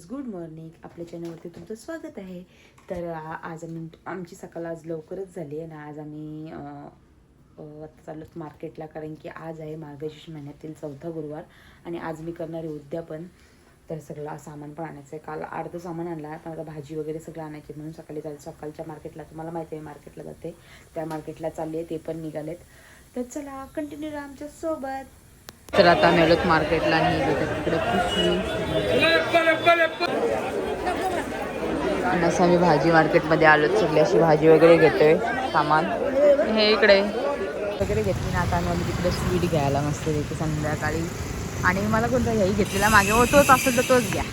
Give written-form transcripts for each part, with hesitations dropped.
Good morning. आपल्या चॅनलवरती तुमचं स्वागत आहे. तर आज आमची सकाळ आज लवकरच झाली आहे ना. आज आम्ही आता चाललोत मार्केटला, कारण की आज आहे मार्गशीर्ष महिन्यातील 4था गुरुवार आणि आज मी करणार आहे उद्यापन. तर सगळं सामान पण आणायचं आहे. काल अर्धं सामान आणलं आहे, पण आता भाजी वगैरे सगळं आणायचे म्हणून सकाळच्या मार्केटला, तुम्हाला माहिती आहे मार्केटला जाते, त्या मार्केटला चालली आहे, ते पण निघालेत. तर चला कंटिन्यू राहा आमच्या सोबत. तर आता आम्ही आलोत मार्केटला आणि तिकडे आणि असं आम्ही भाजी मार्केटमध्ये आलोत. सगळी अशी भाजी वगैरे घेतोय, सामान हे इकडे वगैरे घेतली ना. आता आम्ही तिकडे स्वीट घ्यायला मस्त की संध्याकाळी. आणि मला कोणता ह्याही घेतलेला मागे, तोच असेल तर तोच घ्या.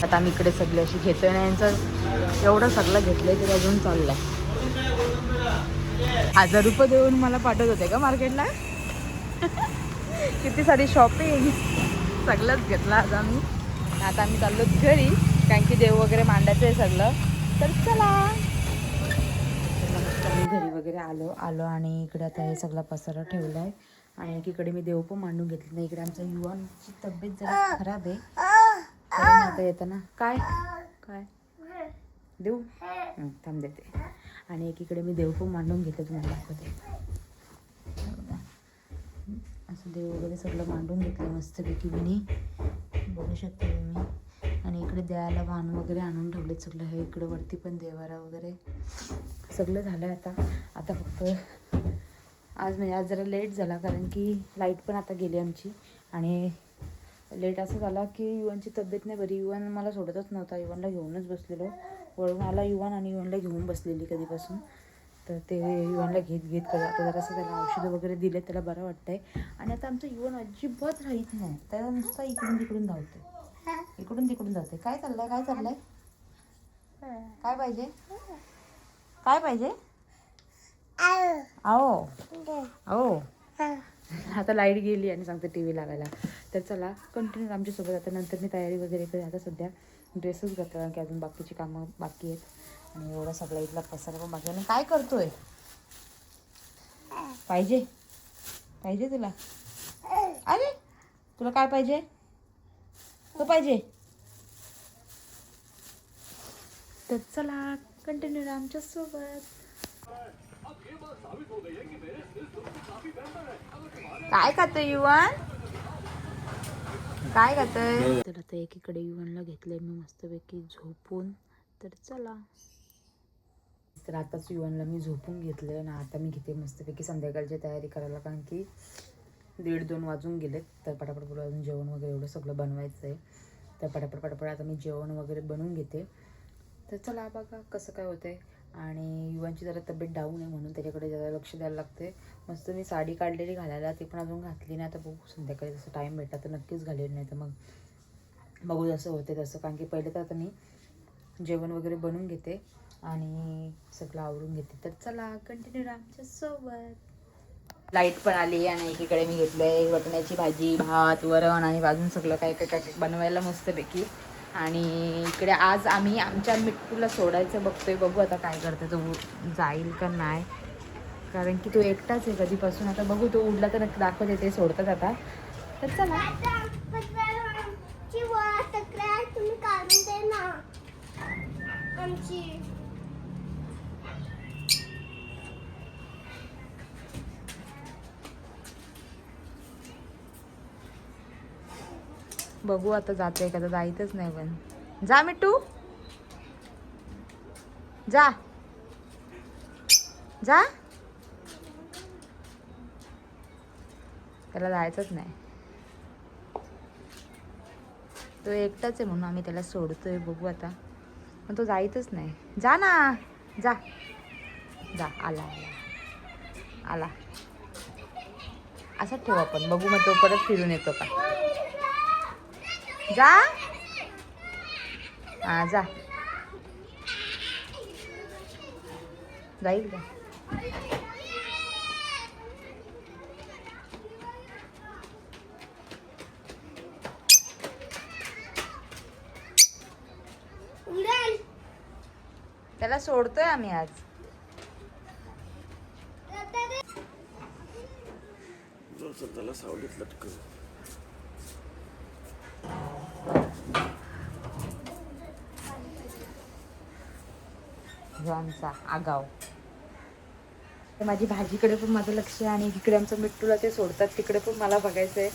आता आम्ही इकडे सगळी अशी घेतोय ना. यांचं एवढं सगळं घेतलंय ते अजून चाललंय. 1000 रुपये देऊन मला पाठवत होते का मार्केटला. किती सारी शॉपिंग, सगळंच घेतलं आज आम्ही. आता आम्ही चाललो घरी, कारण की देव वगैरे मांडायचं आहे सगळं. तर चला आम्ही घरी वगैरे आलो आणि इकडे आता हे सगळा पसारा ठेवला आहे. आणि एकीकडे मी देव पण मांडून घेतली नाही. इकडे आमच्या युवांची तब्येत जरा खराब आहे. आता येताना काय काय देऊ थांब देते. आणि एकीकडे मी देव पण मांडून घेते, तुम्हाला दाखवते. असं देव वगैरे सगळं मांडून घेतलं मस्तपैकी मी, बघू शकते तुम्ही. आणि इकडे द्यायला वाहन वगैरे आणून ठेवलेत सगळं. हे इकडे वरती पण देवारा वगैरे सगळं झालं आहे. आता फक्त आज जरा लेट झाला, कारण की लाईट पण आता गेली आमची. आणि लेट असं झाला की युवानची तब्येत नाही बरी. युवान मला सोडतच नव्हता, युवानला घेऊनच बसलेलो. वळून आला युवान आणि युवानला घेऊन बसलेली कधीपासून. तर ते युवानला घेत करत आता जरासं त्याला औषधं वगैरे दिले, त्याला बरं वाटतं आहे. आणि आता आमचं युवान अजिबात राहत नाही, त्याला नुसतं इकडून तिकडून धावते, इकडून तिकडून जाते. काय चाललंय काय पाहिजे, काय पाहिजे. आओ आओ आता लाईट गेली आणि सांगते टी व्ही लागायला. तर चला कंटिन्यू आमच्यासोबत. आता नंतर मी तयारी वगैरे करते. आता सध्या ड्रेसच घातला, कारण की अजून बाकीची कामं बाकी आहेत. आणि एवढा सगळा इथला पसारा पण बाकी. आणि काय करतोय, पाहिजे तुला. अरे तुला काय पाहिजे, तो पाहिजे. तर चला कंटिन्यू आमच्या सोबत. काय खातोय युवान, काय खातोय. तर आता एकीकडे युवानला घेतलंय मी मस्तपैकी झोपून. तर चला, तर आताच युवानला मी झोपून घेतलंय ना. आता मी घेते मस्तपैकी संध्याकाळची तयारी करायला, कारण की 1:30-2 वाजून गेलेत. तर पटापट अजून जेवण वगैरे एवढं सगळं बनवायचं आहे. तर पटापट आता मी जेवण वगैरे बनवून घेते. तर चला बघा कसं काय होतंय. आणि युवांची जरा तब्येत डाऊन आहे, म्हणून त्याच्याकडे जरा लक्ष द्यायला लागते. मस्त मी साडी काढलेली घालायला, ती पण अजून घातली नाही. आता बघू संध्याकाळी जसं टाईम भेटला तर नक्कीच घालेल, नाही तर मग बघू जसं होते तसं. कारण की पहिले तर आता मी जेवण वगैरे बनवून घेते आणि सगळं आवरून घेते. तर चला कंटिन्यू आमच्या सोबत. लाईट पण आली आणि एकीकडे मी घेतलंय वाटण्याची भाजी, भात, वरण आणि अजून सगळं काय बनवायला मस्तपैकी. आणि इकडे आज आम्ही आमच्या मिट्टूला सोडायचं बघतोय. बघू आता काय करते, तो जाईल का नाही, कारण की तो एकटाच आहे कधीपासून. आता बघू, तो उडला तर नक्की दाखवते, ते सोडतात आता. तर चला बघू आता जाते का, तर जायचंच नाही. पण जा मिट्टू, जा जा, त्याला जायचंच नाही. तो एकटाच आहे म्हणून आम्ही त्याला सोडतोय. बघू आता, पण तो जायचंच नाही. जा ना, जा जा, आला आला. असंच ठेवू आपण, बघू मग तो परत फिरून येतो का. जा हा, जा, जाईल का. त्याला सोडतोय आम्ही आज. त्याला सावलीत लटकव. ह्यो आमचा आगाव. तर माझी भाजीकडे पण माझं लक्ष आहे आणि इकडे आमचं मिट्टूला ते सोडतात तिकडे पण मला बघायचं आहे.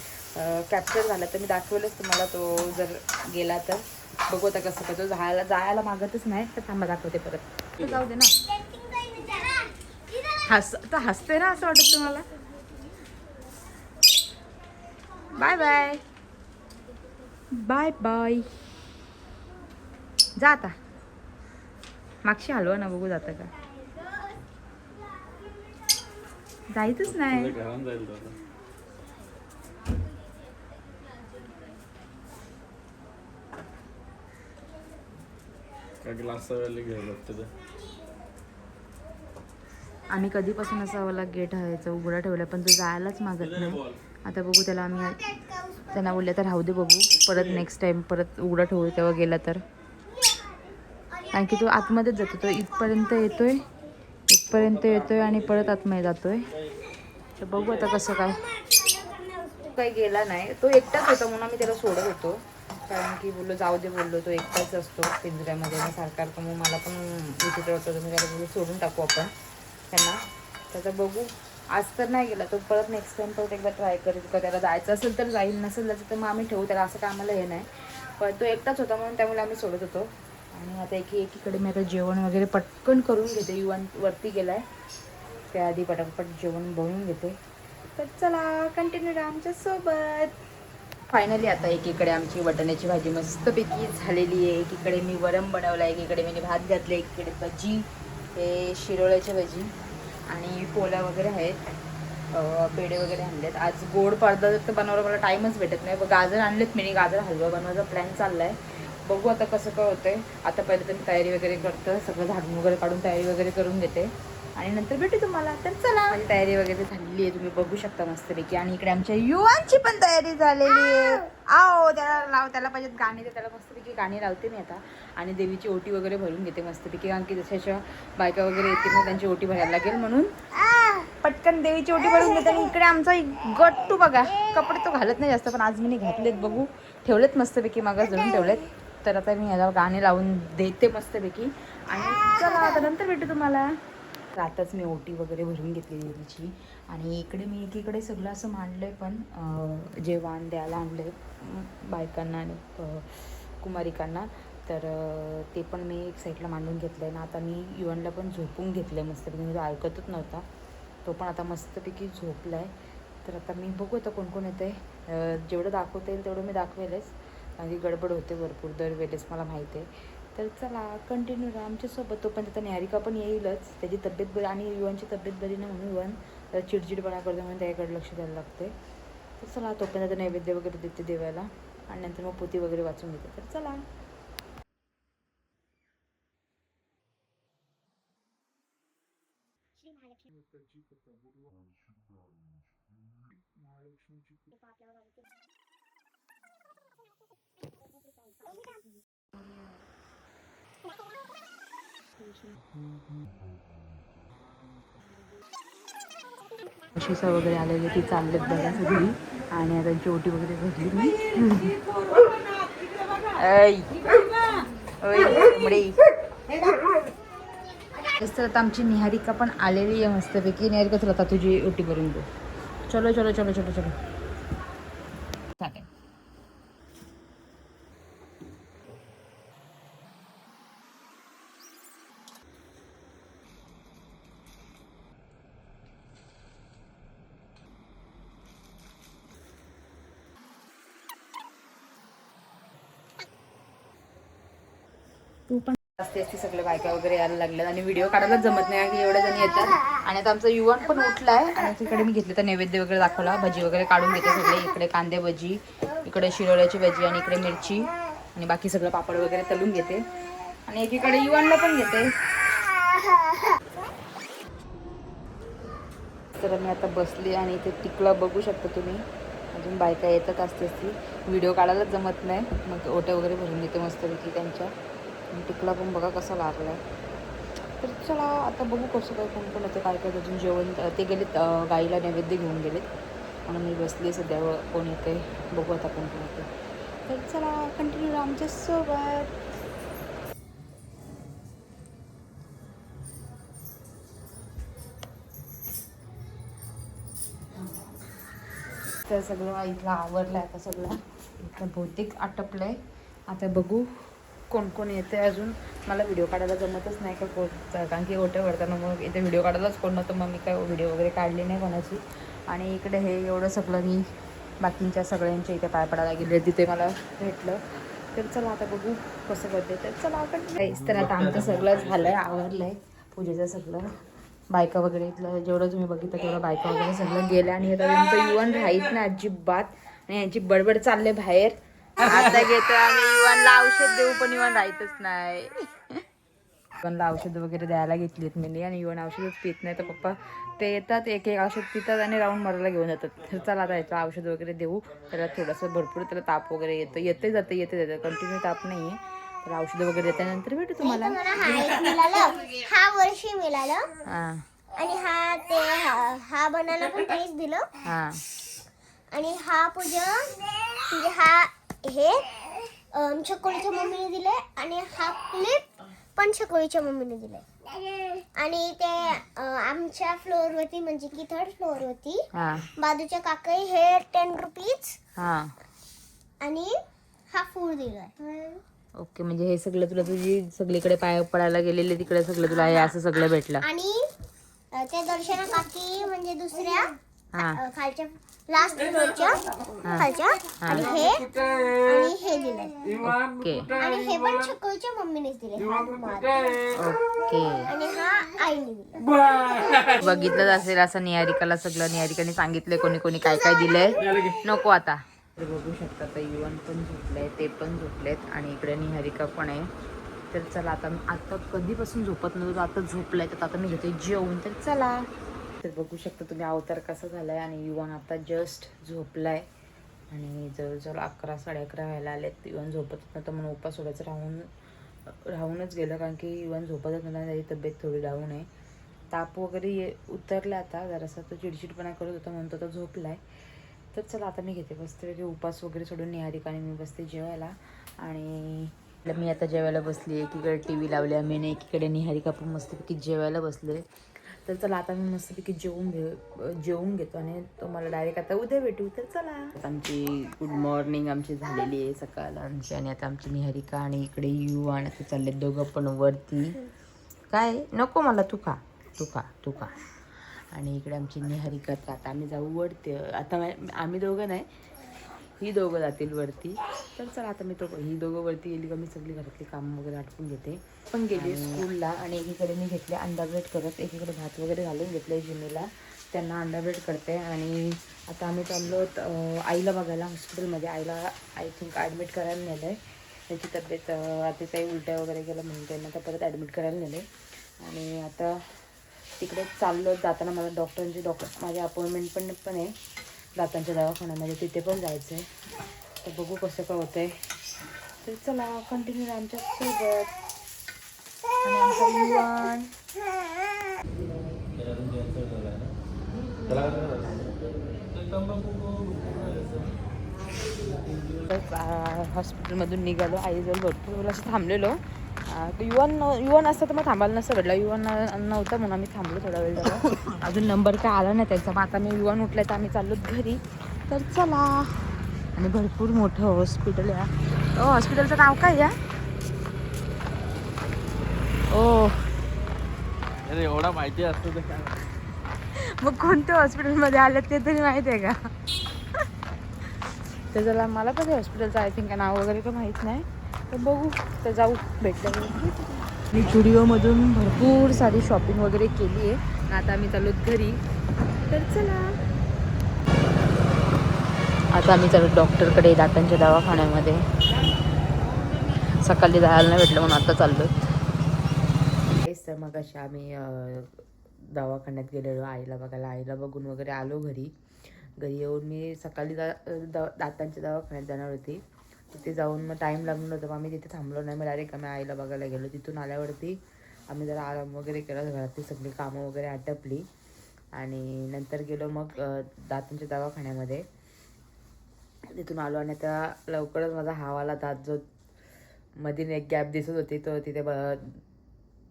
कॅप्चर झाला तर मी दाखवेलच तुम्हाला, तो जर गेला तर. बघू आता कसं काय, तो जायला मागतच नाही. तर थांबा दाखवते परत. जाऊ दे ना, हसते ना असं वाटत तुम्हाला. Bye bye bye bye. जा आता, मागशी हलवा ना, बघू जातं का. जायचंच नाही. आम्ही कधीपासून असा वाला गेट आहे उघडा ठेवला, पण तो जायलाच मागत नाही. आता बघू त्याला, आम्ही त्यांना बोलले तर राहू दे, बघू परत नेक्स्ट टाइम परत उघडा ठेवू तेव्हा गेला तर. कारण की तो आतमध्येच जातो, तो इथपर्यंत येतोय आणि परत आतमध्ये जातोय. तर बघू आता कसं काय. काही गेला नाही, तो एकटाच होता म्हणून आम्ही त्याला सोडत होतो. कारण की बोललो जाऊ दे, बोललो तो एकटाच असतो पिंजऱ्यामध्ये आणि सारखं, मग मला पण विचित्र वाटतं. तुम्ही त्याला बोललो सोडून टाकू आपण त्यांना. त्याचा बघू, आज तर नाही गेला तो, परत नेक्स्ट टाइम परत एकदा ट्राय करेल. का त्याला जायचं असेल तर जाईल, नसेल जायचं तर मग आम्ही ठेवू त्याला, असं काय आम्हाला हे नाही. पण तो एकटाच होता म्हणून त्यामुळे आम्ही सोडत होतो. आणि आता एकीकडे मी आता जेवण वगैरे पटकन करून घेते. युवन वरती गेला आहे, त्याआधी पटापट जेवण बनवून घेते. तर चला कंटिन्यू राहा आमच्यासोबत. फायनली आता एकीकडे आमची वाटाण्याची भाजी मस्तपैकी झालेली आहे. एकीकडे मी वरण बनवला, एकीकडे मी भात घातले, एकीकडे भजी, हे शिरोळ्याची भजी आणि पोळ्या वगैरे आहेत. पेढे वगैरे आणलेत. आज गोड पदार्थ बनवायला मला टाईमच भेटत नाही. गाजर आणलेत मी, गाजर हलवा बनवायचा प्लॅन चालला आहे. बघू आता कसं काय होतंय. आता पहिले तर मी तयारी वगैरे करतो, सगळं झाडून वगैरे काढून तयारी वगैरे करून घेते आणि नंतर भेटू तुम्हाला. तर चला, माझी तयारी वगैरे झालेली आहे, तुम्ही बघू शकता मस्तपैकी. आणि इकडे आमच्या युवांची पण तयारी झालेली आहे. आओ त्याला पाहिजेत गाणी, तर त्याला मस्तपैकी गाणी लावते मी आता. आणि देवीची ओटी वगैरे भरून घेते मस्तपैकी, कारण की जशाच्या बायका वगैरे येतील मग त्यांची ओटी भरायला लागेल, म्हणून पटकन देवीची ओटी भरून घेते. आणि इकडे आमचा गट्टू बघा, कपडे तो घालत नाही जास्त, पण आज मी घातलेत. बघू, ठेवलेत मस्तपैकी, मागं जळून ठेवलेत. तर आता मी ह्याला गाणी लावून देते मस्तपैकी आणि चला आता नंतर भेटू तुम्हाला. आताच मी ओटी वगैरे भरून घेतली देवीची. आणि इकडे मी एकीकडे सगळं असं मांडलं आहे, पण जे वाण द्यायला आणलं आहे बायकांना आणि कुमारिकांना, तर ते पण मी एक साईडला मांडून घेतलं आहे ना. आता मी युवनला पण झोपून घेतलं आहे मस्तपैकी, म्हणजे ऐकतच नव्हता तो, पण आता मस्तपैकी झोपला आहे. तर आता मी बघू आता कोण कोण येतं आहे. जेवढं दाखवता येईल तेवढं मी दाखवेलच, आणि गडबड होते भरपूर दरवेळेस, मला माहीत आहे. तर चला कंटिन्यू राहा आमच्यासोबत. तो पण त्याचा निहारिका पण येईलच, त्याची तब्येत बरी आणि युवांची तब्येत बरी नाही म्हणून युवन चिडचिडपणा करतो, म्हणून त्याकडे लक्ष द्यायला लागते. तर चला, तो पण आता नैवेद्य वगैरे देते देवाला आणि नंतर मग पोथी वगैरे वाचून घेते. तर चला. शिसा वगैरे आलेली ती चाललेत बघा सगळी, आणि त्यांची ओटी वगैरे भरली मी. तर आता आमची निहारिका पण आलेली आहे मस्तपैकी. निहारिका, चला आता तुझी ओटी भरून दे. चलो चलो चलो चलो चलो. तू पण असते सगळे बायका वगैरे यायला लागल्यात आणि व्हिडिओ काढायलाच जमत नाही की एवढे जण येतात. आणि आता आमचा युवन पण उठला आहे आणि तिकडे मी घेतले तर नैवेद्य वगैरे दाखवला, भजी वगैरे काढून घेते सगळे. इकडे कांदे भजी, इकडे शिरोळ्याची भजी आणि इकडे मिरची आणि बाकी सगळं पापड वगैरे तळून घेते. आणि एकीकडे युवनला पण घेते. तर मी आता बसली आणि इथे टिकला बघू शकता तुम्ही. अजून बायका येतात असते ती, व्हिडिओ काढायलाच जमत नाही, मग ओट्या वगैरे भरून घेते मस्तपैकी त्यांच्या. टिकला पण बघा कसा लागला आहे. तर चला आता बघू कसं काय, कोण कोण येतं काय काय. अजून जेवण ते गेलेत, गाईला नैवेद्य घेऊन गेलेत, म्हणून मी बसली सध्या. कोण येते बघू आता कोण कोण येते. तर चला कंटिन्यू आमच्यासोबत. तर सगळं आईला आवरलं आता सगळं. इथं बहुतेक आटपलंय. आता बघू कोण कोण येते अजून. मला व्हिडिओ काढायला जमतच नाही का कारण की ओटे भरताना मग इथे व्हिडिओ काढायलाच कोण नव्हतं. मग मी काय व्हिडिओ वगैरे काढली नाही कोणाची. आणि इकडे हे एवढं सगळं मी बाकींच्या सगळ्यांच्या इथे पाय पडायला गेले तिथे मला भेटलं. तर चला आता बघू कसं करते. तर चला आपण तर आता आमचं सगळं झालं आहे, आवरलं आहे पूजेचं सगळं. बायका वगैरे इथलं जेवढं तुम्ही बघितलं तेवढं बायका वगैरे सगळं गेलं. आणि आता तुमचं युवन राहीत ना अजिबात. आणि यांची बडबड चालले बाहेर. आता घेतो आम्ही युवनला औषध देऊ पण युवन राहतच नाही. युवनला औषध वगैरे द्यायला घेतलीत मी आणि युवन औषधच पित नाही. तर पप्पा ते येतात एक एक औषध पितात आणि राऊंड मारायला घेऊन जातात. तर चला आता याचं औषध वगैरे देऊ. त्याला थोडंसं भरपूर त्याला ताप वगैरे येते जातं कंटिन्यू ताप नाही आहे. तर औषध वगैरे देल्यानंतर भेटू तुम्हाला. हा वर्षी मिळालं. आणि हा बनाना पण तेच दिलं. आणि हा पूजा म्हणजे हे छकोळीच्या मम्मीने दिले. आणि हा क्लिप पण छकोळीच्या मम्मीने दिले. आणि ते आमच्या फ्लोअर वरती म्हणजे की थर्ड फ्लोअर वरती बाजूच्या काकाई हे 10 रुपीज आणि हा फूल दिलाय. ओके, म्हणजे हे सगळं तुला तुझी सगळीकडे पाय पडायला गेलेले तिकडे सगळं तुला हे असं सगळं भेटलं. आणि ते दर्शना काकी म्हणजे दुसऱ्या खालच्या लास्ट फ्लोअरच्या खालच्या आणि हे दिलंय. ओके आणि हे पण छकोळीच्या मम्मीनेच दिले. ओके. आणि हा आईने दिला. बघितलं असेल असं निहारिकाला सगळं निहारिकाने सांगितलंय कोणी कोणी काय काय दिलंय. नको आता बघू शकता तर युवन पण झोपलंय, ते पण झोपलेत आणि इकडे निहारिका पण आहे. तर चला आता कधीपासून झोपत नव्हतं, आता झोपलाय तर आता मी घेते जेवून. तर चला. तर बघू शकता तुम्ही अवतार कसा झालाय. आणि युवन आता जस्ट झोपलाय आणि जवळजवळ 11 साडे 11 व्हायला आलेत. युवन झोपत नव्हतं म्हणून उपास सोडायचं राहूनच गेलं. कारण की युवन झोपतच नव्हता, त्याची तब्येत थोडी डाऊन आहे. ताप वगैरे उतरला आता जरासा. तो चिडचिडपणा करत होता म्हणून तो झोपलाय. तर चला आता मी घेते बसते उपास वगैरे सोडून निहारिका आणि मी बसते जेवायला. आणि मी आता जेवायला बसली. एकीकडे टी व्ही लावली आम्ही आणि एकीकडे निहारिका पण मस्तपैकी जेवायला बसले. तर चला आता मी मस्तपैकी जेवून घेतो आणि तुम्हाला डायरेक्ट आता उद्या भेटू. तर चला. आमची गुड मॉर्निंग आमची झालेली आहे सकाळ आमची. आणि आता आमची निहारिका आणि इकडे यू आणि ते चालले दोघं पण वरती. काय नको मला तू खा. आणि इकडे आमची निहारिका. आता आम्ही जाऊ वरती. आता आम्ही दोघं नाही, ही दोघं जातील वरती. तर चला आता ही दोघं वरती गेली का मी सगळी घरातली कामं वगैरे आटपून घेते. पण गेली स्कूलला. आणि एकीकडे मी घेतले अंडा ब्रेड करत, एकीकडे भात वगैरे घालून घेतले जिमीला. त्यांना अंडा ब्रेड करते. आणि आता आम्ही चाललो आईला बघायला हॉस्पिटलमध्ये. आईला आय थिंक ॲडमिट करायला नेलं आहे. त्याची तब्येत आता काही उलट्या वगैरे गेलं म्हणून त्यांना आता परत ॲडमिट करायला नेलं आहे. आणि आता तिकडे चाललो. जाताना मला माझी अपॉइंटमेंट पण आहे दातांच्या दवाखान्यामध्ये, तिथे पण जायचं आहे. तर बघू कसं काय होतं आहे. तर चला कंटिन्यू आमच्या सोबत. आणि आमचं युवन हॉस्पिटलमधून निघालो. आईजवळ भरपूर असं थांबलेलो. युवन असतं तर मग थांबायला नसतं भेटला. युवन नव्हता म्हणून आम्ही थांबलो थोडा वेळ झाला. अजून नंबर काय आला नाही त्यांचा. मग आता मी युवन उठलाय तर आम्ही चाललो घरी. तर चला. आणि भरपूर मोठं हॉस्पिटल आहे. हॉस्पिटलचं नाव काय या? अरे एवढा माहिती असतं तर काय. मग कोणत्या हॉस्पिटलमध्ये आलं ते तरी माहीत आहे का? तर चला मला पण हॉस्पिटलचं आय थिंक नाव वगैरे तर माहीत नाही. तर बघू तर जाऊ भेटलं. मी जुडिओमधून भरपूर सारी शॉपिंग वगैरे केली आहे. आता आम्ही चाललो घरी. तर चला आता आम्ही चालू डॉक्टरकडे दातांच्या दवाखान्यामध्ये. सकाळी जायला नाही भेटलं म्हणून आता चाललो. तर मग अशा आम्ही दवाखान्यात गेलेलो आईला बघायला. आईला बघून वगैरे आलो घरी. येऊन मी सकाळी दातांच्या दवाखान्यात जाणार होती. तिथे जाऊन मग टाईम लागणार होता. मग आम्ही तिथे थांबलो नाही. मग डायरेक्ट आम्ही आईला बघायला गेलो. तिथून आल्यावरती आम्ही जरा आराम वगैरे केला. घरातली सगळी कामं वगैरे आटपली. आणि नंतर गेलो मग दातांच्या दवाखान्यामध्ये. तिथून आलो आणि आता लवकरच माझा हावाला दात जो मधील एक गॅप दिसत होती तो तिथे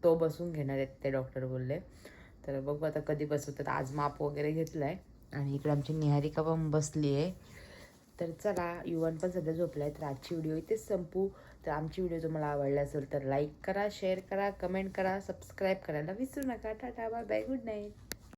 बसून घेणार आहेत ते डॉक्टर बोलले. तर बघू आता कधी बसवतात. आज माप वगैरे घेतलं आहे आणि इकडे आमची निहारिका पण बसली आहे. तर चला, युवन पण सध्या झोपला आहे. तर आजची व्हिडिओ इथेच संपू. तर आमची व्हिडिओ तुम्हाला आवडली असेल तर लाईक करा, शेअर करा, कमेंट करा, सबस्क्राईब करायला विसरू नका. टाटा, बाय बाय, गुड नाईट.